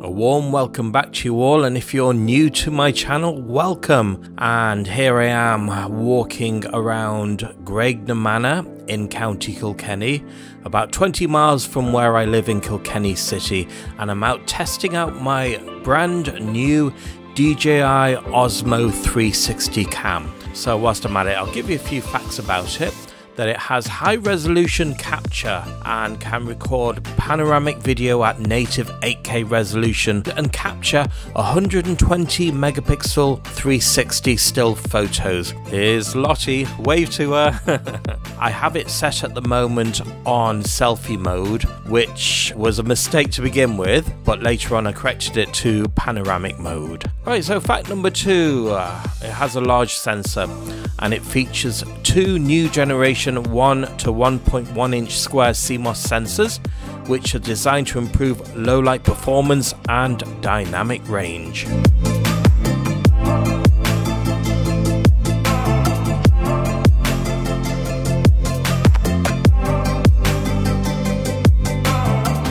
A warm welcome back to you all, and if you're new to my channel, welcome. And here I am walking around Graiguenamanagh in County Kilkenny, about 20 miles from where I live in Kilkenny City, and I'm out testing out my brand new DJI Osmo 360 cam. So whilst I'm at it, I'll give you a few facts about it. That it has high resolution capture and can record panoramic video at native 8K resolution and capture 120 megapixel 360 still photos. Here's Lottie, wave to her. I have it set at the moment on selfie mode, which was a mistake to begin with, but later on I corrected it to panoramic mode. Right, so fact number 2, it has a large sensor and it features 2 new generation 1 to 1.1 inch square CMOS sensors, which are designed to improve low light performance and dynamic range.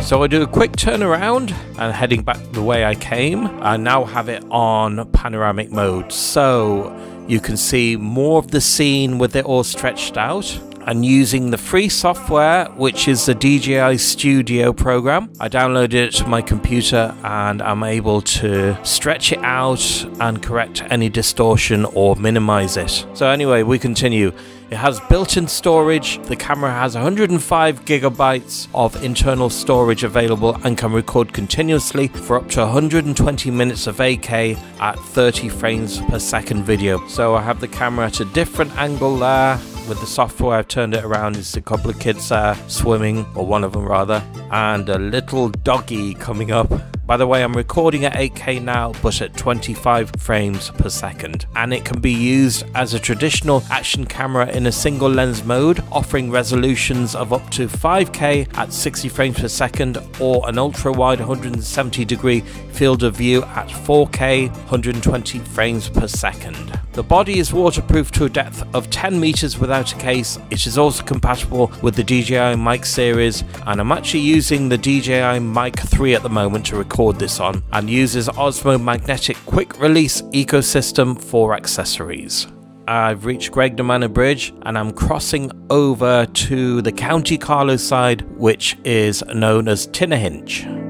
So I do a quick turnaround and heading back the way I came. I now have it on panoramic mode, so you can see more of the scene with it all stretched out. And using the free software, which is the DJI Studio program, I downloaded it to my computer and I'm able to stretch it out and correct any distortion or minimize it. So anyway, we continue. It has built-in storage. The camera has 105 gigabytes of internal storage available and can record continuously for up to 120 minutes of 8K at 30 frames per second video. So I have the camera at a different angle there. With the software, I've turned it around. There's a couple of kids swimming, or one of them rather, and a little doggy coming up. By the way, I'm recording at 8K now, but at 25 frames per second. And it can be used as a traditional action camera in a single lens mode, offering resolutions of up to 5K at 60 frames per second, or an ultra-wide 170-degree field of view at 4K, 120 frames per second. The body is waterproof to a depth of 10 meters without a case. It is also compatible with the DJI mic series, and I'm actually using the DJI Mic 3 at the moment to record this on, and uses Osmo magnetic quick release ecosystem for accessories. I've reached Graiguenamanagh Bridge and I'm crossing over to the County Carlow side, which is known as Tinnahinch.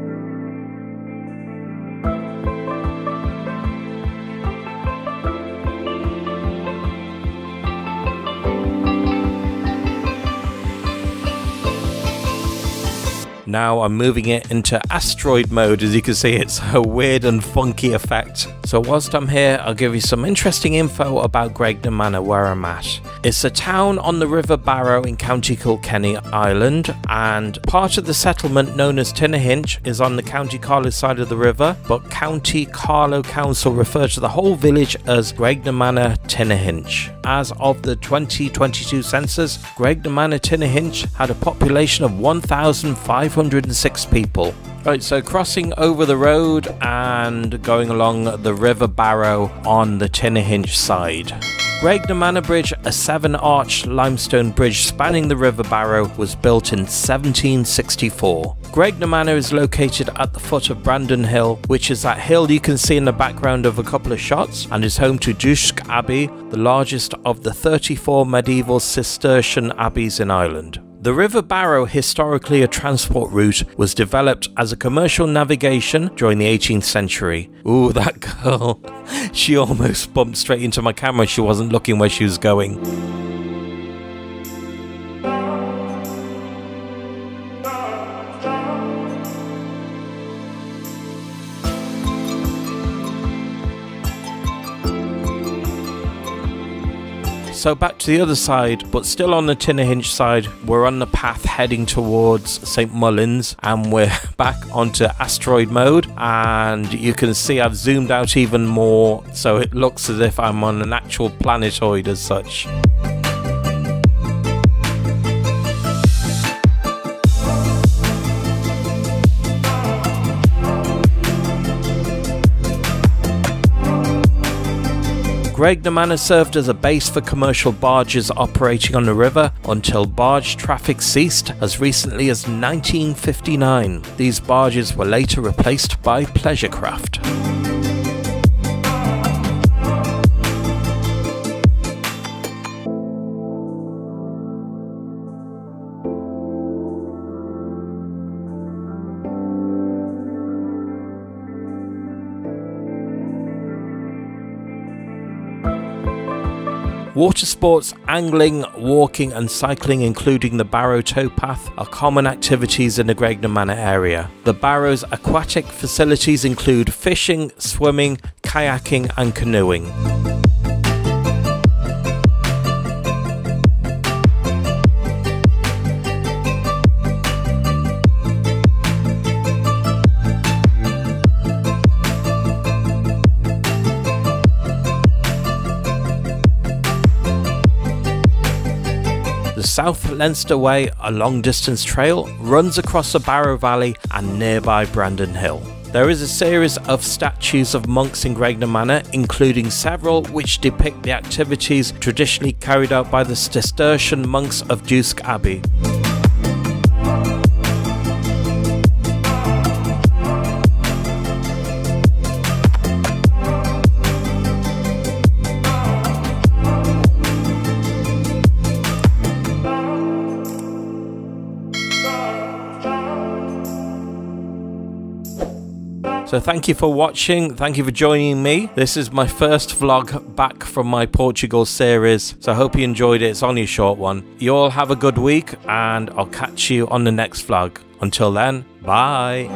Now I'm moving it into Asteroid mode. As you can see, it's a weird and funky effect. So whilst I'm here, I'll give you some interesting info about Graiguenamanagh, where I'm at. It's a town on the River Barrow in County Kilkenny, Ireland, and part of the settlement known as Tinnahinch is on the County Carlow side of the river, but County Carlow Council refer to the whole village as Graiguenamanagh Tinnahinch. As of the 2022 census, Graiguenamanagh Tinnahinch had a population of 1,506 people. Right, so crossing over the road and going along the River Barrow on the Tinnahinch side. Graiguenamanagh Bridge, a 7-arch limestone bridge spanning the River Barrow, was built in 1764. Graiguenamanagh is located at the foot of Brandon Hill, which is that hill you can see in the background of a couple of shots, and is home to Dushk Abbey, the largest of the 34 medieval Cistercian abbeys in Ireland. The River Barrow, historically a transport route, was developed as a commercial navigation during the 18th century. Ooh, that girl. She almost bumped straight into my camera. She wasn't looking where she was going. So back to the other side, but still on the Tinnahinch side, we're on the path heading towards St Mullins, and we're back onto Asteroid mode, and you can see I've zoomed out even more, so it looks as if I'm on an actual planetoid as such. Graiguenamanagh served as a base for commercial barges operating on the river until barge traffic ceased as recently as 1959. These barges were later replaced by pleasure craft. Water sports, angling, walking and cycling, including the Barrow towpath, are common activities in the Graiguenamanagh area. The Barrow's aquatic facilities include fishing, swimming, kayaking and canoeing. The South Leinster Way, a long-distance trail, runs across the Barrow Valley and nearby Brandon Hill. There is a series of statues of monks in Graiguenamanagh, including several which depict the activities traditionally carried out by the Cistercian monks of Duisk Abbey. So thank you for watching, thank you for joining me. This is my first vlog back from my Portugal series, so I hope you enjoyed it. It's only a short one. You all have a good week and I'll catch you on the next vlog. Until then, bye.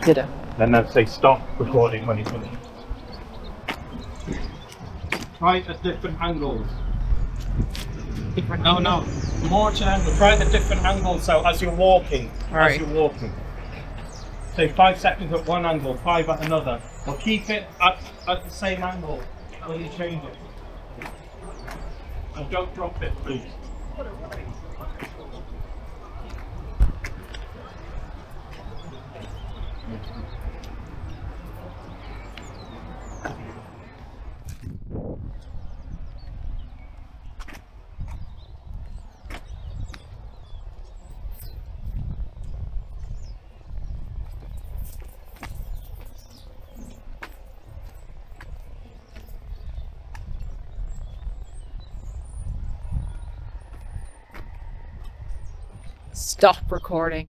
Did it? Then they'll say stop recording when you finish. Try at different angles. No, more to angle. Try at different angles. So as you're walking, Say 5 seconds at one angle, 5 at another. Or keep it at the same angle when you change it. And don't drop it, please. Stop recording.